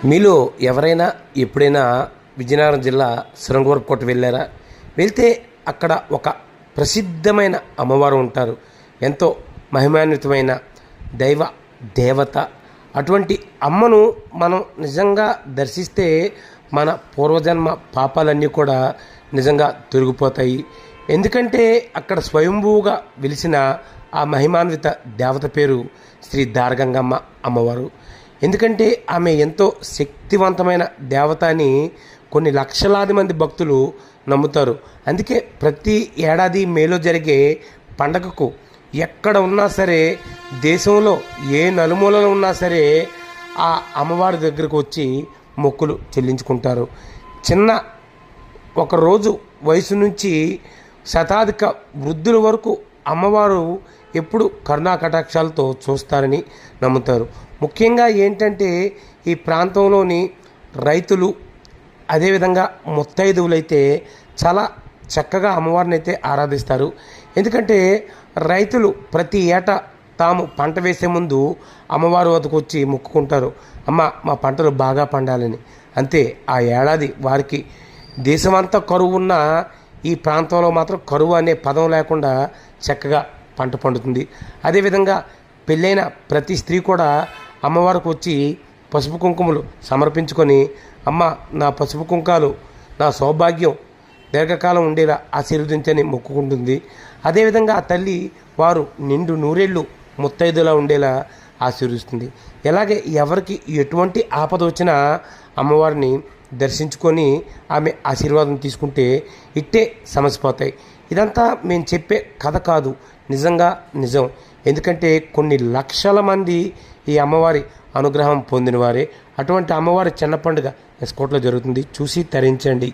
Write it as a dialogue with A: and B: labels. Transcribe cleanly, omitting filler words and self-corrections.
A: మీలో ఎవరైనా ఎప్పుడైనా విజయనగరం జిల్లా శృంగవరపుకోట వెళ్ళారా? వెళ్తే అక్కడ ఒక ప్రసిద్ధమైన అమ్మవారు ఉంటారు. ఎంతో మహిమాన్వితమైన దైవ దేవత. అటువంటి అమ్మను మనం నిజంగా దర్శిస్తే మన పూర్వజన్మ పాపాలన్నీ కూడా నిజంగా తొలగిపోతాయి. ఎందుకంటే అక్కడ స్వయంభూగా వెలిసిన ఆ మహిమాన్విత దేవత పేరు శ్రీ దారగంగమ్మ అమ్మవారు. ఎందుకంటే ఆమె ఎంతో శక్తివంతమైన దేవత అని కొన్ని లక్షలాది మంది భక్తులు నమ్ముతారు. అందుకే ప్రతి ఏడాది మేలో జరిగే పండగకు ఎక్కడ ఉన్నా సరే, దేశంలో ఏ నలుమూలలో ఉన్నా సరే ఆ అమ్మవారి దగ్గరకు వచ్చి మొక్కులు చెల్లించుకుంటారు. చిన్న ఒకరోజు వయసు నుంచి శతాధిక వృద్ధుల వరకు అమ్మవారు ఎప్పుడు కరుణా కటాక్షాలతో చూస్తారని నమ్ముతారు. ముఖ్యంగా ఏంటంటే ఈ ప్రాంతంలోని రైతులు, అదేవిధంగా ముత్తైదువులైతే చాలా చక్కగా అమ్మవారిని అయితే ఆరాధిస్తారు. ఎందుకంటే రైతులు ప్రతి ఏటా తాము పంట వేసే ముందు అమ్మవారి వద్దకు వచ్చి మొక్కుకుంటారు, అమ్మ మా పంటలు బాగా పండాలని. అంతే, ఆ ఏడాది వారికి దేశమంతా కరువు ఉన్న ఈ ప్రాంతంలో మాత్రం కరువు అనే పదం లేకుండా చక్కగా పంట పండుతుంది. అదేవిధంగా పెళ్ళైన ప్రతి స్త్రీ కూడా అమ్మవారికి వచ్చి పసుపు కుంకుమలు సమర్పించుకొని, అమ్మ నా పసుపు కుంకాలు నా సౌభాగ్యం దీర్ఘకాలం ఉండేలా ఆశీర్వదించని మొక్కుకుంటుంది. అదేవిధంగా ఆ తల్లి వారు నిండు నూరేళ్ళు ముత్తైదులా ఉండేలా ఆశీర్వదిస్తుంది. ఇలాగే ఎవరికి ఎటువంటి ఆపద వచ్చినా అమ్మవారిని దర్శించుకొని ఆమె ఆశీర్వాదం తీసుకుంటే ఇట్టే సమసిపోతాయి. ఇదంతా మేము చెప్పే కథ కాదు, నిజంగా నిజం. ఎందుకంటే కొన్ని లక్షల మంది ఈ అమ్మవారి అనుగ్రహం పొందినవారే. అటువంటి అమ్మవారి చిన్న పండుగ ఎస్కోట్లో జరుగుతుంది, చూసి తరించండి.